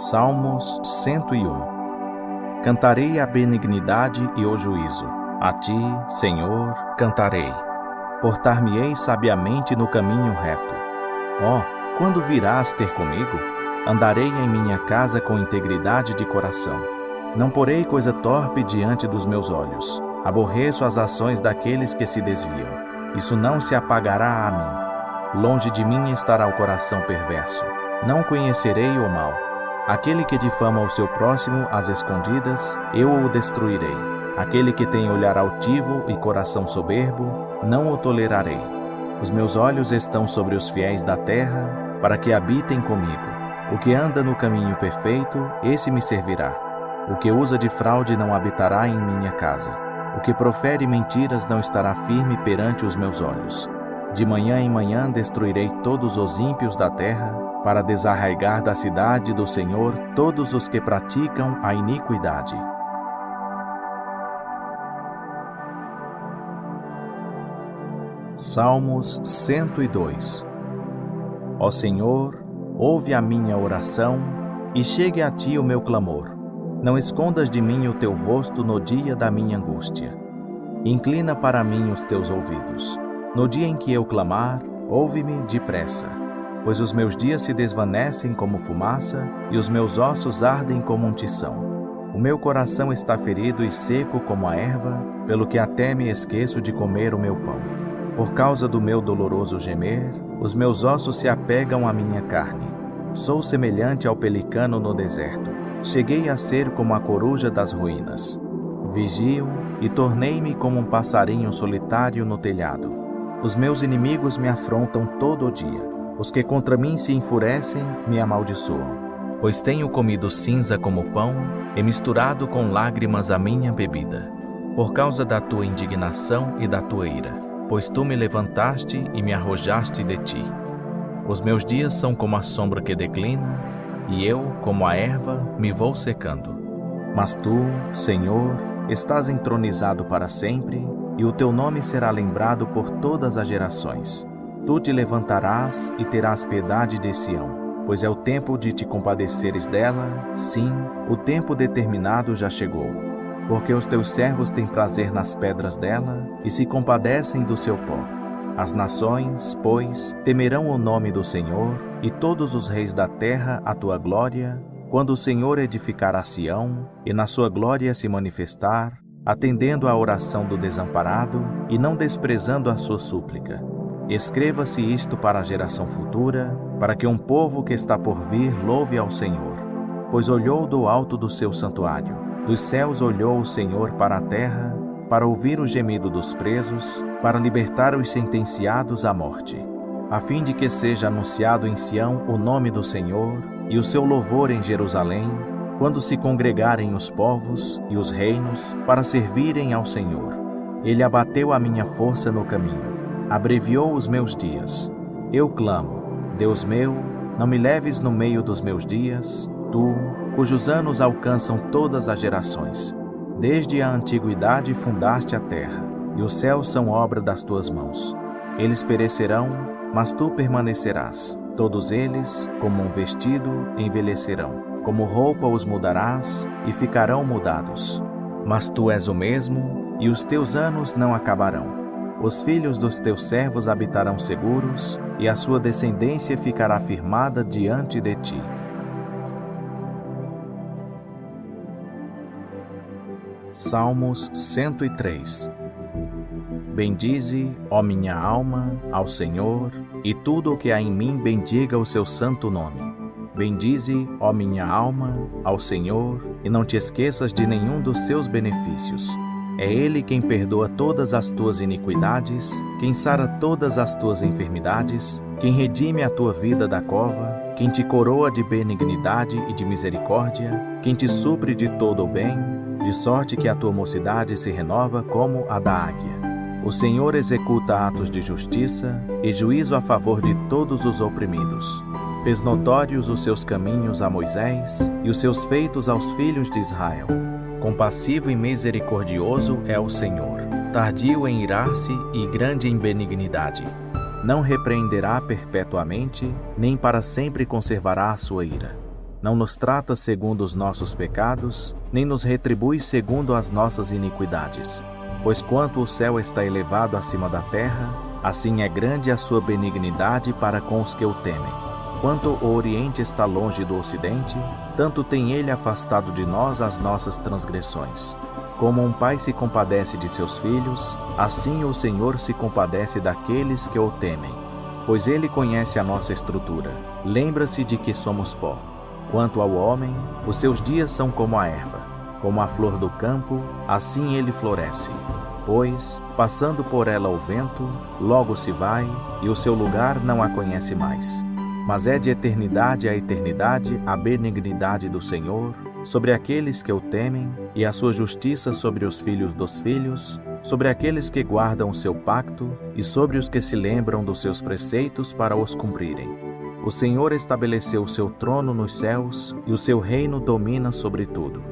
Salmos 101. Cantarei a benignidade e o juízo. A ti, Senhor, cantarei. Portar-me-ei sabiamente no caminho reto. Ó, quando virás ter comigo, andarei em minha casa com integridade de coração. Não porei coisa torpe diante dos meus olhos. Aborreço as ações daqueles que se desviam. Isso não se apagará a mim. Longe de mim estará o coração perverso. Não conhecerei o mal. Aquele que difama o seu próximo às escondidas, eu o destruirei. Aquele que tem olhar altivo e coração soberbo, não o tolerarei. Os meus olhos estão sobre os fiéis da terra, para que habitem comigo. O que anda no caminho perfeito, esse me servirá. O que usa de fraude não habitará em minha casa. O que profere mentiras não estará firme perante os meus olhos. De manhã em manhã destruirei todos os ímpios da terra, para desarraigar da cidade do Senhor todos os que praticam a iniquidade. Salmos 102. Ó Senhor, ouve a minha oração e chegue a ti o meu clamor. Não escondas de mim o teu rosto no dia da minha angústia. Inclina para mim os teus ouvidos. No dia em que eu clamar, ouve-me depressa. Pois os meus dias se desvanecem como fumaça e os meus ossos ardem como um tição. O meu coração está ferido e seco como a erva, pelo que até me esqueço de comer o meu pão. Por causa do meu doloroso gemer, os meus ossos se apegam à minha carne. Sou semelhante ao pelicano no deserto. Cheguei a ser como a coruja das ruínas. Vigio e tornei-me como um passarinho solitário no telhado. Os meus inimigos me afrontam todo o dia. Os que contra mim se enfurecem me amaldiçoam. Pois tenho comido cinza como pão e misturado com lágrimas a minha bebida. Por causa da tua indignação e da tua ira. Pois tu me levantaste e me arrojaste de ti. Os meus dias são como a sombra que declina, e eu, como a erva, me vou secando. Mas tu, Senhor, estás entronizado para sempre, e o teu nome será lembrado por todas as gerações. Tu te levantarás e terás piedade de Sião, pois é o tempo de te compadeceres dela, sim, o tempo determinado já chegou. Porque os teus servos têm prazer nas pedras dela e se compadecem do seu pó. As nações, pois, temerão o nome do Senhor, e todos os reis da terra a tua glória, quando o Senhor edificar a Sião, e na sua glória se manifestar, atendendo à oração do desamparado, e não desprezando a sua súplica. Escreva-se isto para a geração futura, para que um povo que está por vir louve ao Senhor. Pois olhou do alto do seu santuário, dos céus olhou o Senhor para a terra, para ouvir o gemido dos presos, para libertar os sentenciados à morte, a fim de que seja anunciado em Sião o nome do Senhor e o seu louvor em Jerusalém, quando se congregarem os povos e os reinos para servirem ao Senhor. Ele abateu a minha força no caminho, abreviou os meus dias. Eu clamo, Deus meu, não me leves no meio dos meus dias, tu, cujos anos alcançam todas as gerações. Desde a antiguidade fundaste a terra, e os céus são obra das tuas mãos. Eles perecerão, mas tu permanecerás. Todos eles, como um vestido, envelhecerão. Como roupa os mudarás, e ficarão mudados. Mas tu és o mesmo, e os teus anos não acabarão. Os filhos dos teus servos habitarão seguros, e a sua descendência ficará firmada diante de ti. Salmos 103. Bendize, ó minha alma, ao Senhor, e tudo o que há em mim bendiga o seu santo nome. Bendize, ó minha alma, ao Senhor, e não te esqueças de nenhum dos seus benefícios. É Ele quem perdoa todas as tuas iniquidades, quem sara todas as tuas enfermidades, quem redime a tua vida da cova, quem te coroa de benignidade e de misericórdia, quem te supre de todo o bem, de sorte que a tua mocidade se renova como a da águia. O Senhor executa atos de justiça e juízo a favor de todos os oprimidos. Fez notórios os seus caminhos a Moisés e os seus feitos aos filhos de Israel. Compassivo e misericordioso é o Senhor, tardio em irar-se e grande em benignidade. Não repreenderá perpetuamente, nem para sempre conservará a sua ira. Não nos trata segundo os nossos pecados, nem nos retribui segundo as nossas iniquidades. Pois quanto o céu está elevado acima da terra, assim é grande a sua benignidade para com os que o temem. Quanto o Oriente está longe do Ocidente, tanto tem ele afastado de nós as nossas transgressões. Como um pai se compadece de seus filhos, assim o Senhor se compadece daqueles que o temem. Pois ele conhece a nossa estrutura, lembra-se de que somos pó. Quanto ao homem, os seus dias são como a erva, como a flor do campo, assim ele floresce. Pois, passando por ela o vento, logo se vai, e o seu lugar não a conhece mais. Mas é de eternidade a eternidade a benignidade do Senhor sobre aqueles que o temem, e a sua justiça sobre os filhos dos filhos, sobre aqueles que guardam o seu pacto, e sobre os que se lembram dos seus preceitos para os cumprirem. O Senhor estabeleceu o seu trono nos céus, e o seu reino domina sobre tudo.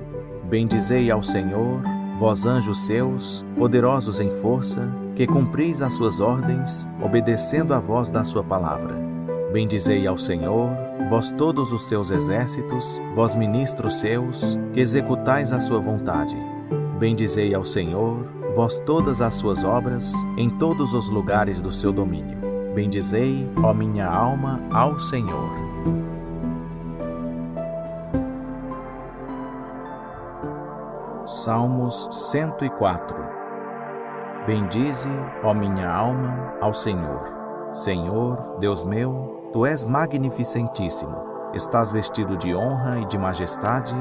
Bendizei ao Senhor, vós anjos seus, poderosos em força, que cumpris as suas ordens, obedecendo à voz da sua palavra. Bendizei ao Senhor, vós todos os seus exércitos, vós ministros seus, que executais a sua vontade. Bendizei ao Senhor, vós todas as suas obras, em todos os lugares do seu domínio. Bendizei, ó minha alma, ao Senhor. Salmos 104. Bendize, ó minha alma, ao Senhor. Senhor, Deus meu, Tu és magnificentíssimo. Estás vestido de honra e de majestade,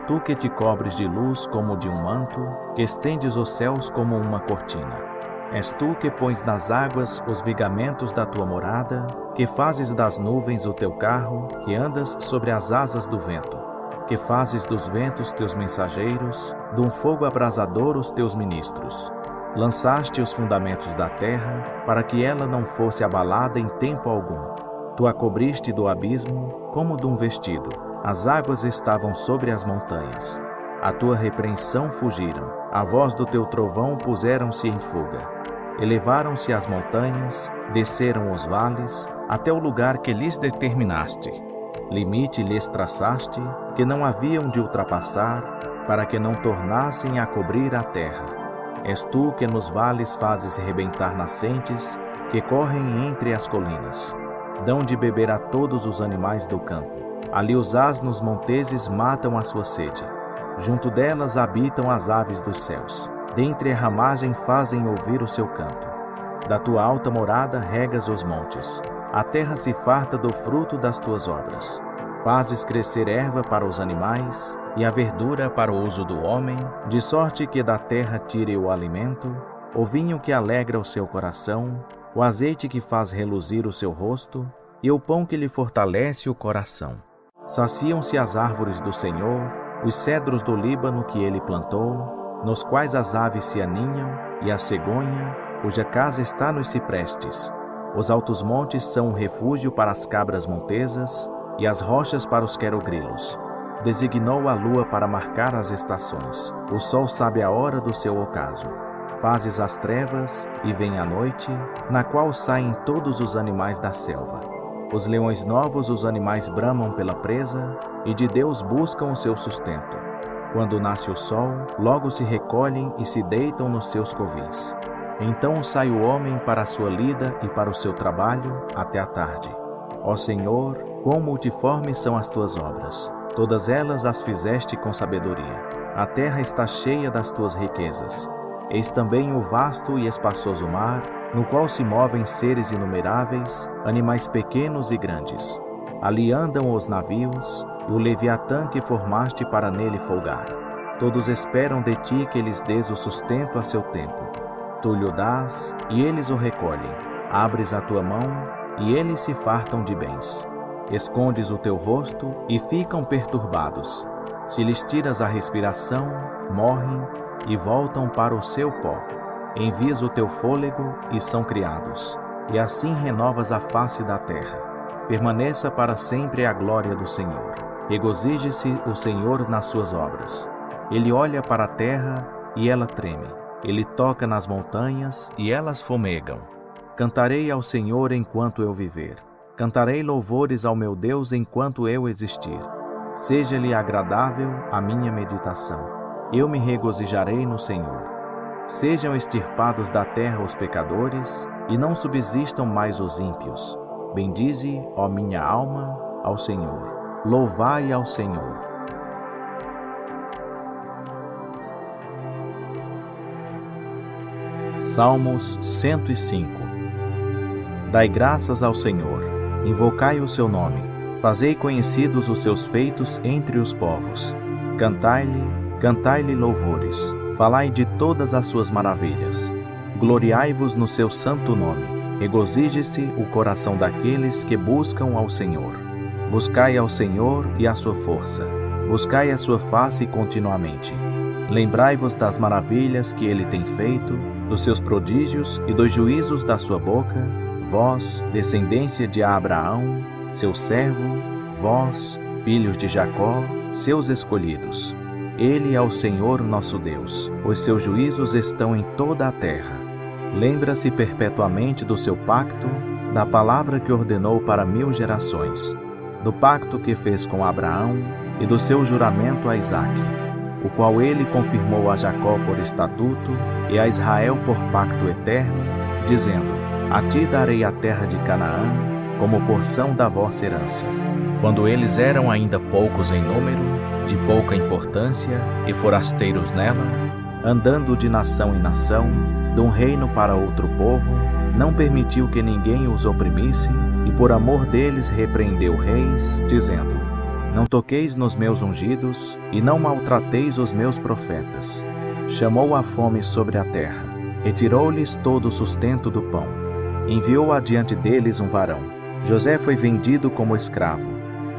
Tu que te cobres de luz como de um manto, que estendes os céus como uma cortina. És Tu que pões nas águas os vigamentos da Tua morada, que fazes das nuvens o Teu carro, que andas sobre as asas do vento, que fazes dos ventos Teus mensageiros, de um fogo abrasador os Teus ministros. Lançaste os fundamentos da terra, para que ela não fosse abalada em tempo algum. Tu a cobriste do abismo, como de um vestido. As águas estavam sobre as montanhas. A Tua repreensão fugiram. A voz do Teu trovão puseram-se em fuga. Elevaram-se as montanhas, desceram os vales, até o lugar que lhes determinaste. Limite lhes traçaste, que não haviam de ultrapassar, para que não tornassem a cobrir a terra. És Tu que nos vales fazes rebentar nascentes, que correm entre as colinas. Dão de beber a todos os animais do campo. Ali os asnos monteses matam a sua sede. Junto delas habitam as aves dos céus. Dentre a ramagem fazem ouvir o seu canto. Da Tua alta morada regas os montes. A terra se farta do fruto das Tuas obras. Fazes crescer erva para os animais e a verdura para o uso do homem, de sorte que da terra tire o alimento, o vinho que alegra o seu coração, o azeite que faz reluzir o seu rosto e o pão que lhe fortalece o coração. Saciam-se as árvores do Senhor, os cedros do Líbano que Ele plantou, nos quais as aves se aninham, e a cegonha, cuja casa está nos ciprestes. Os altos montes são um refúgio para as cabras montesas, e as rochas para os querogrilos. Designou a lua para marcar as estações. O sol sabe a hora do seu ocaso. Fazes as trevas, e vem a noite, na qual saem todos os animais da selva. Os leões novos, os animais bramam pela presa, e de Deus buscam o seu sustento. Quando nasce o sol, logo se recolhem e se deitam nos seus covis. Então sai o homem para a sua lida e para o seu trabalho até a tarde. Ó Senhor, quão multiformes são as Tuas obras! Todas elas as fizeste com sabedoria. A terra está cheia das Tuas riquezas. Eis também o vasto e espaçoso mar, no qual se movem seres inumeráveis, animais pequenos e grandes. Ali andam os navios, e o Leviatã que formaste para nele folgar. Todos esperam de Ti que lhes dês o sustento a seu tempo. Tu lhe dás, e eles o recolhem. Abres a Tua mão, e eles se fartam de bens. Escondes o Teu rosto, e ficam perturbados. Se lhes tiras a respiração, morrem, e voltam para o seu pó. Envias o Teu fôlego, e são criados. E assim renovas a face da terra. Permaneça para sempre a glória do Senhor. Regozije-se o Senhor nas suas obras. Ele olha para a terra, e ela treme. Ele toca nas montanhas, e elas fomegam. Cantarei ao Senhor enquanto eu viver. Cantarei louvores ao meu Deus enquanto eu existir. Seja-lhe agradável a minha meditação. Eu me regozijarei no Senhor. Sejam extirpados da terra os pecadores, e não subsistam mais os ímpios. Bendize, ó minha alma, ao Senhor. Louvai ao Senhor. Salmos 105. Dai graças ao Senhor, invocai o seu nome, fazei conhecidos os seus feitos entre os povos. Cantai-lhe louvores, falai de todas as suas maravilhas. Gloriai-vos no seu santo nome, regozije-se o coração daqueles que buscam ao Senhor. Buscai ao Senhor e a sua força, buscai a sua face continuamente. Lembrai-vos das maravilhas que ele tem feito, dos seus prodígios e dos juízos da sua boca, vós, descendência de Abraão, seu servo, vós, filhos de Jacó, seus escolhidos. Ele é o Senhor nosso Deus, os seus juízos estão em toda a terra. Lembra-se perpetuamente do seu pacto, da palavra que ordenou para 1000 gerações, do pacto que fez com Abraão e do seu juramento a Isaque, o qual ele confirmou a Jacó por estatuto e a Israel por pacto eterno, dizendo: A ti darei a terra de Canaã como porção da vossa herança. Quando eles eram ainda poucos em número, de pouca importância e forasteiros nela, andando de nação em nação, de um reino para outro povo, não permitiu que ninguém os oprimisse, e por amor deles repreendeu reis, dizendo: Não toqueis nos meus ungidos, e não maltrateis os meus profetas. Chamou a fome sobre a terra, retirou-lhes todo o sustento do pão. Enviou adiante deles um varão. José foi vendido como escravo.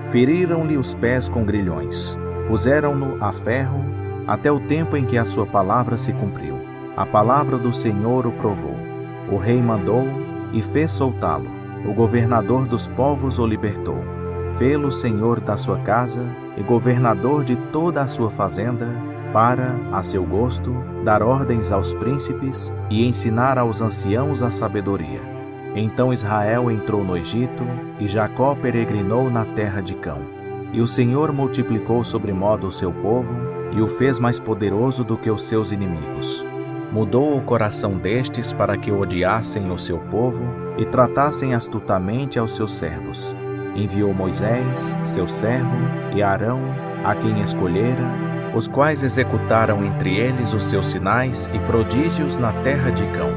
Feriram-lhe os pés com grilhões. Puseram-no a ferro, até o tempo em que a sua palavra se cumpriu. A palavra do Senhor o provou. O rei mandou e fez soltá-lo. O governador dos povos o libertou. Fê-lo senhor da sua casa e governador de toda a sua fazenda, para, a seu gosto, dar ordens aos príncipes e ensinar aos anciãos a sabedoria. Então Israel entrou no Egito, e Jacó peregrinou na terra de Cão. E o Senhor multiplicou sobremodo o seu povo, e o fez mais poderoso do que os seus inimigos. Mudou o coração destes para que odiassem o seu povo e tratassem astutamente aos seus servos. Enviou Moisés, seu servo, e Arão, a quem escolhera, os quais executaram entre eles os seus sinais e prodígios na terra de Cão.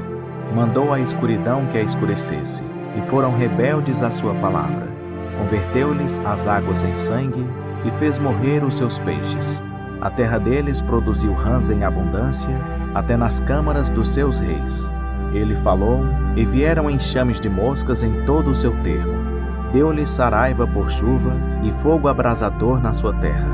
Mandou a escuridão que a escurecesse, e foram rebeldes à sua palavra. Converteu-lhes as águas em sangue, e fez morrer os seus peixes. A terra deles produziu rãs em abundância, até nas câmaras dos seus reis. Ele falou, e vieram enxames de moscas em todo o seu termo. Deu-lhes saraiva por chuva, e fogo abrasador na sua terra.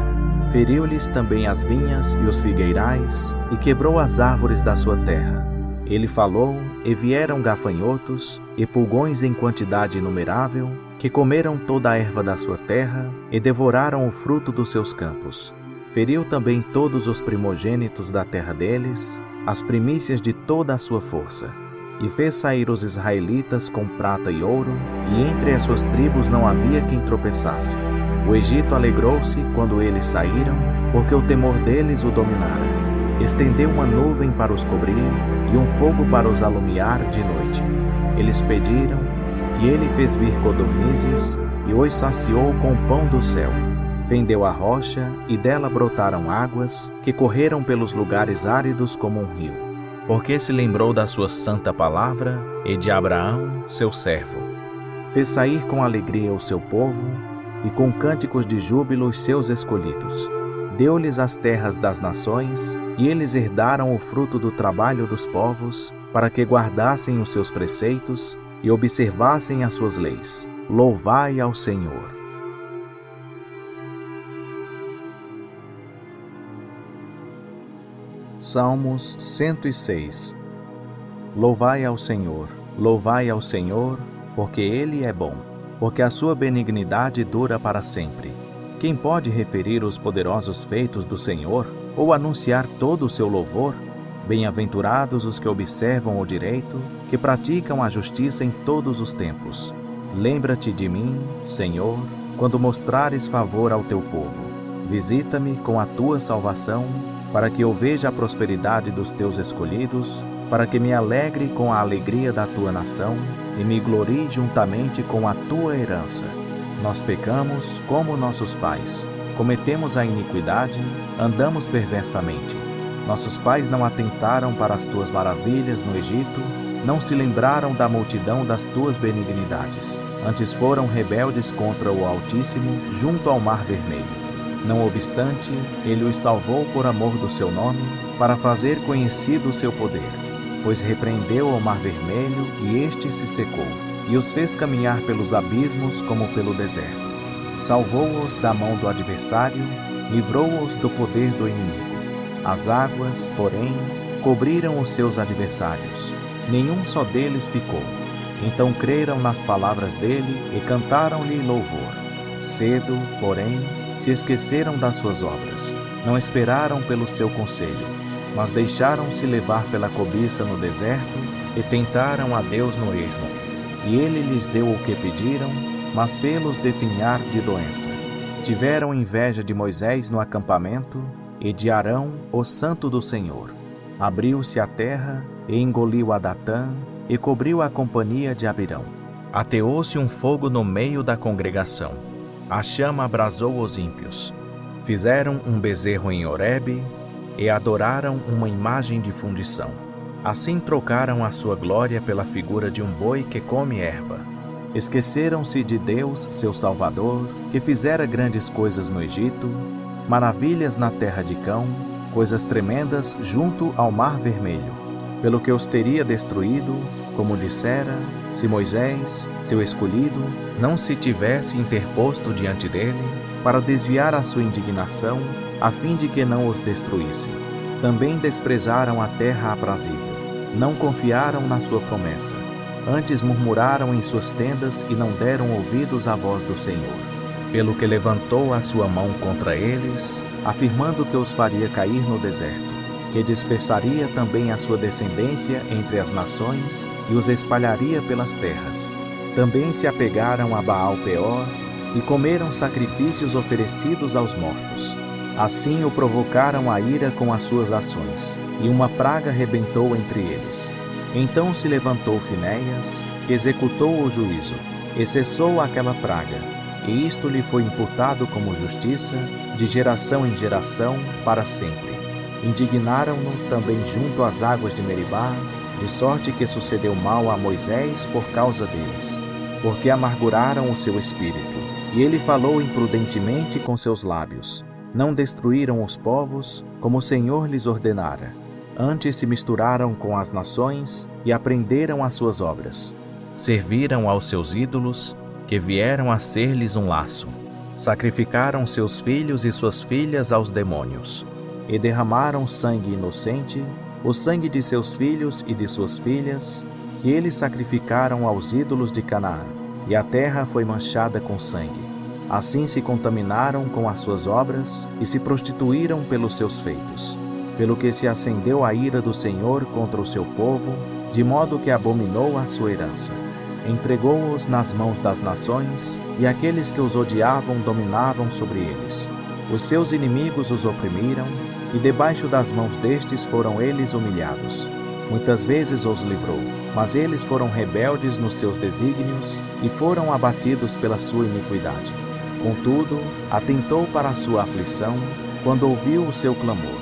Feriu-lhes também as vinhas e os figueirais, e quebrou as árvores da sua terra. Ele falou, e vieram gafanhotos, e pulgões em quantidade inumerável, que comeram toda a erva da sua terra, e devoraram o fruto dos seus campos. Feriu também todos os primogênitos da terra deles, as primícias de toda a sua força. E fez sair os israelitas com prata e ouro, e entre as suas tribos não havia quem tropeçasse. O Egito alegrou-se quando eles saíram, porque o temor deles o dominara. Estendeu uma nuvem para os cobrir, e um fogo para os alumiar de noite. Eles pediram, e ele fez vir codornizes, e os saciou com o pão do céu. Fendeu a rocha, e dela brotaram águas, que correram pelos lugares áridos como um rio. Porque se lembrou da sua santa palavra, e de Abraão, seu servo. Fez sair com alegria o seu povo, e com cânticos de júbilo os seus escolhidos. Deu-lhes as terras das nações, e eles herdaram o fruto do trabalho dos povos, para que guardassem os seus preceitos e observassem as suas leis. Louvai ao Senhor. Salmos 106. Louvai ao Senhor, porque Ele é bom, porque a sua benignidade dura para sempre. Quem pode referir os poderosos feitos do Senhor, ou anunciar todo o seu louvor? Bem-aventurados os que observam o direito, que praticam a justiça em todos os tempos. Lembra-te de mim, Senhor, quando mostrares favor ao teu povo. Visita-me com a tua salvação, para que eu veja a prosperidade dos teus escolhidos, para que me alegre com a alegria da tua nação e me glorie juntamente com a tua herança. Nós pecamos como nossos pais, cometemos a iniquidade, andamos perversamente. Nossos pais não atentaram para as tuas maravilhas no Egito, não se lembraram da multidão das tuas benignidades. Antes foram rebeldes contra o Altíssimo, junto ao Mar Vermelho. Não obstante, ele os salvou por amor do seu nome, para fazer conhecido o seu poder. Pois repreendeu ao Mar Vermelho, e este se secou, e os fez caminhar pelos abismos como pelo deserto. Salvou-os da mão do adversário, livrou-os do poder do inimigo. As águas, porém, cobriram os seus adversários. Nenhum só deles ficou. Então creram nas palavras dele e cantaram-lhe louvor. Cedo, porém, se esqueceram das suas obras. Não esperaram pelo seu conselho, mas deixaram-se levar pela cobiça no deserto e tentaram a Deus no ermo. E ele lhes deu o que pediram, mas fê-los definhar de doença. Tiveram inveja de Moisés no acampamento e de Arão, o santo do Senhor. Abriu-se a terra e engoliu a Datã e cobriu a companhia de Abirão. Ateou-se um fogo no meio da congregação. A chama abrasou os ímpios. Fizeram um bezerro em Horebe e adoraram uma imagem de fundição. Assim trocaram a sua glória pela figura de um boi que come erva. Esqueceram-se de Deus, seu Salvador, que fizera grandes coisas no Egito, maravilhas na terra de Cão, coisas tremendas junto ao Mar Vermelho, pelo que os teria destruído, como dissera, se Moisés, seu escolhido, não se tivesse interposto diante dele, para desviar a sua indignação, a fim de que não os destruísse. Também desprezaram a terra aprazível, não confiaram na sua promessa, antes murmuraram em suas tendas e não deram ouvidos à voz do Senhor. Pelo que levantou a sua mão contra eles, afirmando que os faria cair no deserto, que dispersaria também a sua descendência entre as nações e os espalharia pelas terras. Também se apegaram a Baal-Peor e comeram sacrifícios oferecidos aos mortos. Assim o provocaram a ira com as suas ações, e uma praga rebentou entre eles. Então se levantou Finéias, que executou o juízo, e cessou aquela praga, e isto lhe foi imputado como justiça, de geração em geração, para sempre. Indignaram-no também junto às águas de Meribá, de sorte que sucedeu mal a Moisés por causa deles, porque amarguraram o seu espírito. E ele falou imprudentemente com seus lábios. Não destruíram os povos, como o Senhor lhes ordenara. Antes se misturaram com as nações e aprenderam as suas obras. Serviram aos seus ídolos, que vieram a ser-lhes um laço. Sacrificaram seus filhos e suas filhas aos demônios. E derramaram sangue inocente, o sangue de seus filhos e de suas filhas, que eles sacrificaram aos ídolos de Canaã, e a terra foi manchada com sangue. Assim se contaminaram com as suas obras e se prostituíram pelos seus feitos, pelo que se acendeu a ira do Senhor contra o seu povo, de modo que abominou a sua herança. Entregou-os nas mãos das nações, e aqueles que os odiavam dominavam sobre eles. Os seus inimigos os oprimiram, e debaixo das mãos destes foram eles humilhados. Muitas vezes os livrou, mas eles foram rebeldes nos seus desígnios e foram abatidos pela sua iniquidade. Contudo, atentou para a sua aflição, quando ouviu o seu clamor,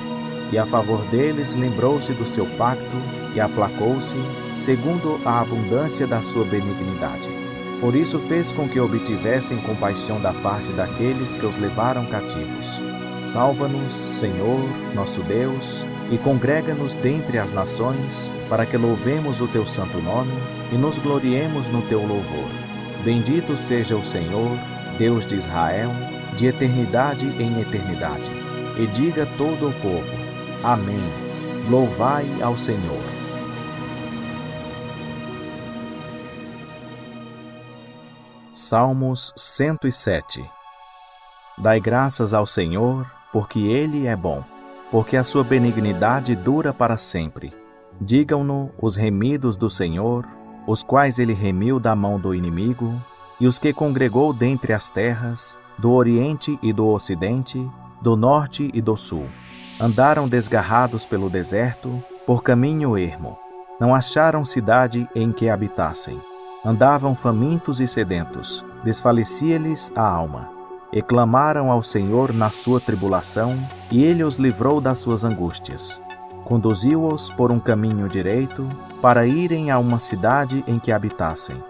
e a favor deles lembrou-se do seu pacto, e aplacou-se, segundo a abundância da sua benignidade. Por isso fez com que obtivessem compaixão da parte daqueles que os levaram cativos. Salva-nos, Senhor, nosso Deus, e congrega-nos dentre as nações, para que louvemos o teu santo nome e nos gloriemos no teu louvor. Bendito seja o Senhor, Deus de Israel, de eternidade em eternidade. E diga todo o povo: Amém. Louvai ao Senhor. Salmos 107. Dai graças ao Senhor, porque Ele é bom, porque a sua benignidade dura para sempre. Digam-no os remidos do Senhor, os quais Ele remiu da mão do inimigo, e os que congregou dentre as terras, do Oriente e do Ocidente, do norte e do sul. Andaram desgarrados pelo deserto, por caminho ermo. Não acharam cidade em que habitassem. Andavam famintos e sedentos, desfalecia-lhes a alma. E clamaram ao Senhor na sua tribulação, e Ele os livrou das suas angústias. Conduziu-os por um caminho direito, para irem a uma cidade em que habitassem.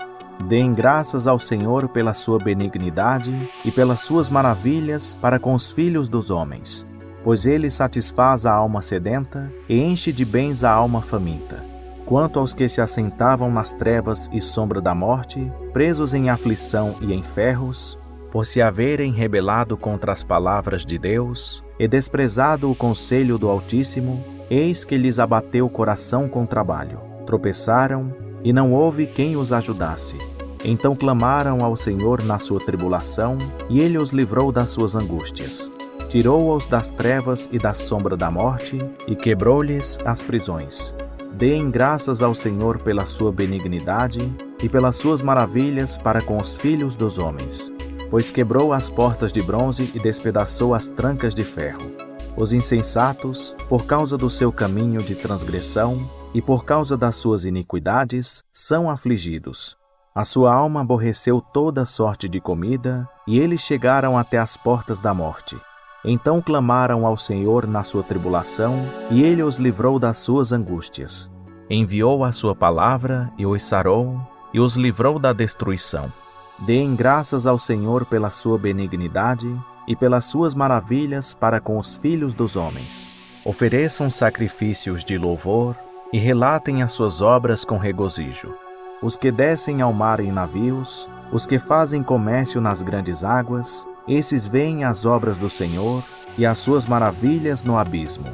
Deem graças ao Senhor pela sua benignidade e pelas suas maravilhas para com os filhos dos homens. Pois Ele satisfaz a alma sedenta e enche de bens a alma faminta. Quanto aos que se assentavam nas trevas e sombra da morte, presos em aflição e em ferros, por se haverem rebelado contra as palavras de Deus e desprezado o conselho do Altíssimo, eis que lhes abateu o coração com trabalho. Tropeçaram, e não houve quem os ajudasse. Então clamaram ao Senhor na sua tribulação, e Ele os livrou das suas angústias. Tirou-os das trevas e da sombra da morte, e quebrou-lhes as prisões. Deem graças ao Senhor pela sua benignidade e pelas suas maravilhas para com os filhos dos homens. Pois quebrou as portas de bronze e despedaçou as trancas de ferro. Os insensatos, por causa do seu caminho de transgressão e por causa das suas iniquidades, são afligidos. A sua alma aborreceu toda sorte de comida, e eles chegaram até as portas da morte. Então clamaram ao Senhor na sua tribulação, e Ele os livrou das suas angústias. Enviou a sua palavra e os sarou, e os livrou da destruição. Deem graças ao Senhor pela sua benignidade e pelas suas maravilhas para com os filhos dos homens. Ofereçam sacrifícios de louvor e relatem as suas obras com regozijo. Os que descem ao mar em navios, os que fazem comércio nas grandes águas, esses veem as obras do Senhor e as suas maravilhas no abismo.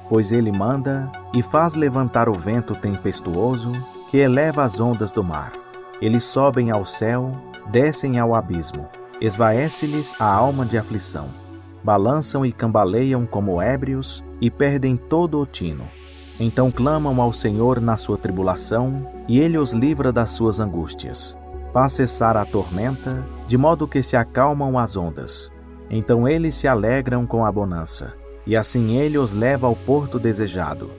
Pois Ele manda e faz levantar o vento tempestuoso que eleva as ondas do mar. Eles sobem ao céu, descem ao abismo. Esvaece-lhes a alma de aflição. Balançam e cambaleiam como ébrios e perdem todo o tino. Então clamam ao Senhor na sua tribulação, e Ele os livra das suas angústias. Faz cessar a tormenta, de modo que se acalmam as ondas. Então eles se alegram com a bonança, e assim Ele os leva ao porto desejado.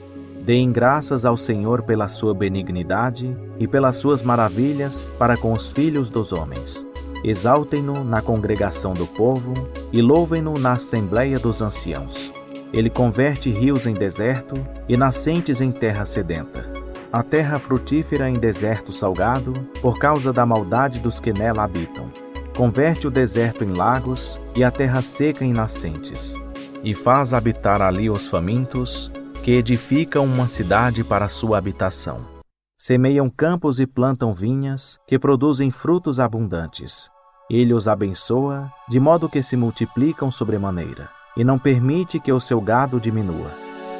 Deem graças ao Senhor pela sua benignidade e pelas suas maravilhas para com os filhos dos homens. Exaltem-no na congregação do povo e louvem-no na assembleia dos anciãos. Ele converte rios em deserto e nascentes em terra sedenta. A terra frutífera em deserto salgado, por causa da maldade dos que nela habitam. Converte o deserto em lagos e a terra seca em nascentes. E faz habitar ali os famintos, que edificam uma cidade para sua habitação. Semeiam campos e plantam vinhas, que produzem frutos abundantes. Ele os abençoa, de modo que se multiplicam sobremaneira, e não permite que o seu gado diminua.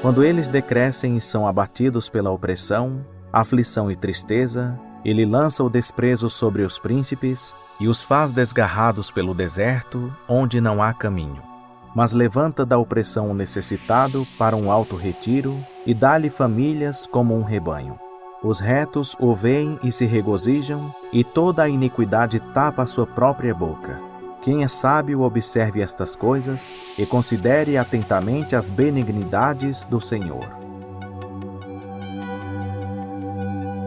Quando eles decrescem e são abatidos pela opressão, aflição e tristeza, Ele lança o desprezo sobre os príncipes e os faz desgarrados pelo deserto, onde não há caminho. Mas levanta da opressão o necessitado para um alto retiro e dá-lhe famílias como um rebanho. Os retos o veem e se regozijam, e toda a iniquidade tapa a sua própria boca. Quem é sábio observe estas coisas e considere atentamente as benignidades do Senhor.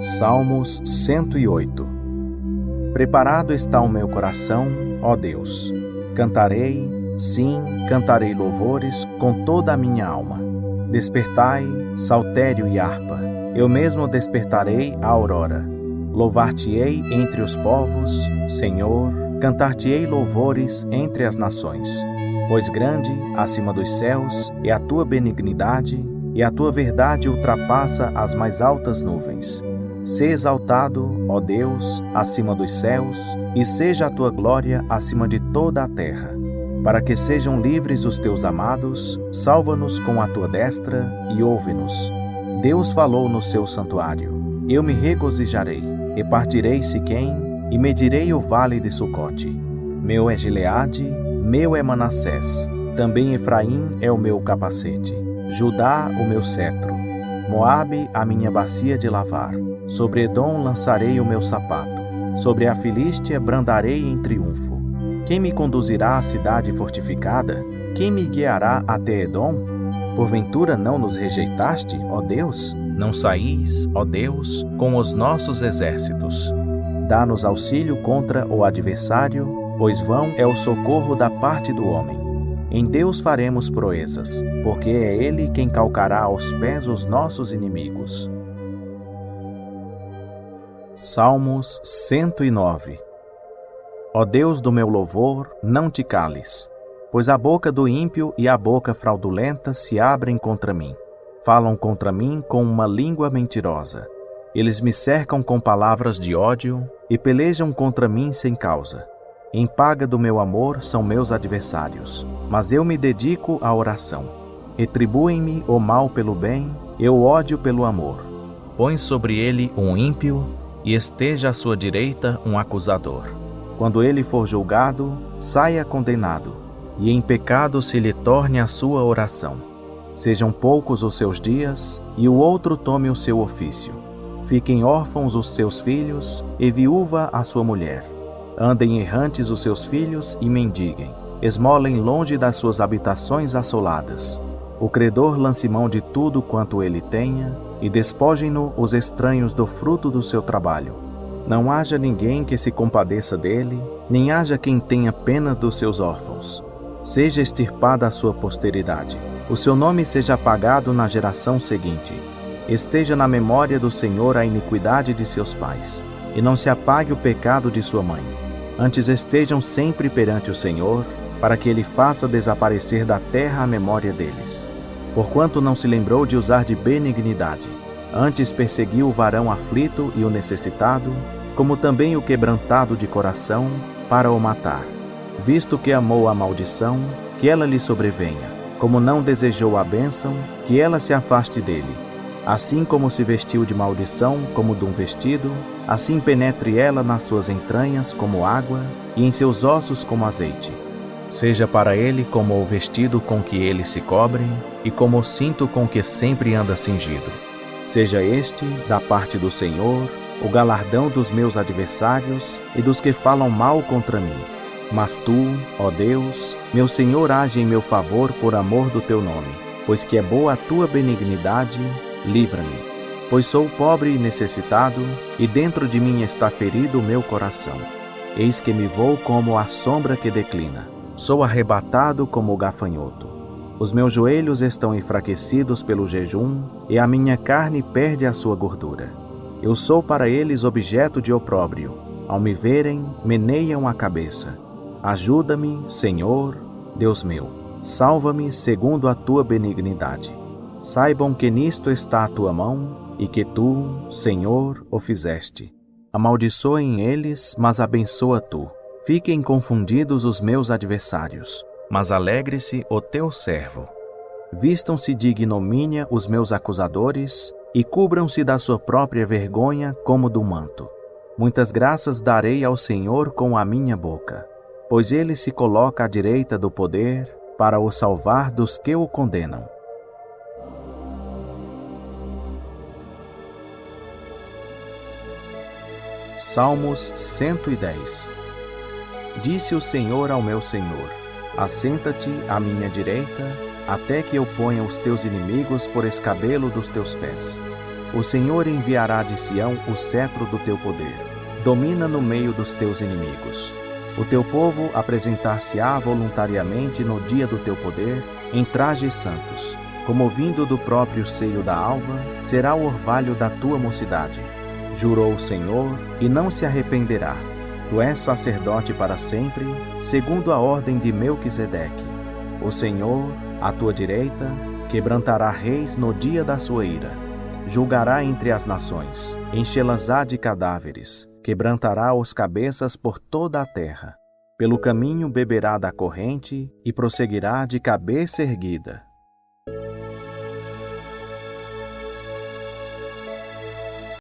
Salmos 108. Preparado está o meu coração, ó Deus. Cantarei, sim, cantarei louvores com toda a minha alma. Despertai, saltério e harpa. Eu mesmo despertarei a aurora. Louvar-te-ei entre os povos, Senhor, cantar-te-ei louvores entre as nações. Pois grande, acima dos céus, é a tua benignidade, e a tua verdade ultrapassa as mais altas nuvens. Sê exaltado, ó Deus, acima dos céus, e seja a tua glória acima de toda a terra. Para que sejam livres os teus amados, salva-nos com a tua destra e ouve-nos. Deus falou no seu santuário: eu me regozijarei, e partirei Siquém, e medirei o vale de Sucote. Meu é Gileade, meu é Manassés, também Efraim é o meu capacete, Judá o meu cetro, Moabe a minha bacia de lavar. Sobre Edom lançarei o meu sapato, sobre a Filístia brandarei em triunfo. Quem me conduzirá à cidade fortificada? Quem me guiará até Edom? Porventura não nos rejeitaste, ó Deus? Não saís, ó Deus, com os nossos exércitos. Dá-nos auxílio contra o adversário, pois vão é o socorro da parte do homem. Em Deus faremos proezas, porque é Ele quem calcará aos pés os nossos inimigos. Salmos 109. Ó Deus do meu louvor, não te cales, pois a boca do ímpio e a boca fraudulenta se abrem contra mim. Falam contra mim com uma língua mentirosa. Eles me cercam com palavras de ódio e pelejam contra mim sem causa. Em paga do meu amor são meus adversários, mas eu me dedico à oração. Retribuem-me o mal pelo bem, eu o ódio pelo amor. Põe sobre ele um ímpio e esteja à sua direita um acusador. Quando ele for julgado, saia condenado, e em pecado se lhe torne a sua oração. Sejam poucos os seus dias, e o outro tome o seu ofício. Fiquem órfãos os seus filhos, e viúva a sua mulher. Andem errantes os seus filhos e mendiguem. Esmolem longe das suas habitações assoladas. O credor lance mão de tudo quanto ele tenha, e despojem-no os estranhos do fruto do seu trabalho. Não haja ninguém que se compadeça dele, nem haja quem tenha pena dos seus órfãos. Seja extirpada a sua posteridade. O seu nome seja apagado na geração seguinte. Esteja na memória do Senhor a iniquidade de seus pais, e não se apague o pecado de sua mãe. Antes estejam sempre perante o Senhor, para que ele faça desaparecer da terra a memória deles. Porquanto não se lembrou de usar de benignidade, antes perseguiu o varão aflito e o necessitado, como também o quebrantado de coração, para o matar. Visto que amou a maldição, que ela lhe sobrevenha, como não desejou a bênção, que ela se afaste dele. Assim como se vestiu de maldição como de um vestido, assim penetre ela nas suas entranhas como água, e em seus ossos como azeite. Seja para ele como o vestido com que ele se cobre, e como o cinto com que sempre anda cingido. Seja este, da parte do Senhor, o galardão dos meus adversários e dos que falam mal contra mim. Mas tu, ó Deus, meu Senhor, age em meu favor por amor do teu nome, pois que é boa a tua benignidade, livra-me. Pois sou pobre e necessitado, e dentro de mim está ferido o meu coração. Eis que me vou como a sombra que declina. Sou arrebatado como o gafanhoto. Os meus joelhos estão enfraquecidos pelo jejum, e a minha carne perde a sua gordura. Eu sou para eles objeto de opróbrio. Ao me verem, meneiam a cabeça. Ajuda-me, Senhor, Deus meu. Salva-me segundo a tua benignidade. Saibam que nisto está a tua mão, e que tu, Senhor, o fizeste. Amaldiçoem eles, mas abençoa tu. Fiquem confundidos os meus adversários, mas alegre-se o teu servo. Vistam-se de ignomínia os meus acusadores, e cubram-se da sua própria vergonha como do manto. Muitas graças darei ao Senhor com a minha boca, pois ele se coloca à direita do poder para o salvar dos que o condenam. Salmos 110. Disse o Senhor ao meu Senhor: assenta-te à minha direita, até que eu ponha os teus inimigos por escabelo dos teus pés. O Senhor enviará de Sião o cetro do teu poder. Domina no meio dos teus inimigos. O teu povo apresentar-se-á voluntariamente no dia do teu poder, em trajes santos. Como vindo do próprio seio da alva, será o orvalho da tua mocidade. Jurou o Senhor, e não se arrependerá. Tu és sacerdote para sempre, segundo a ordem de Melquisedeque. O Senhor, à tua direita, quebrantará reis no dia da sua ira. Julgará entre as nações, enchê-las-á de cadáveres, quebrantará os cabeças por toda a terra. Pelo caminho beberá da corrente e prosseguirá de cabeça erguida.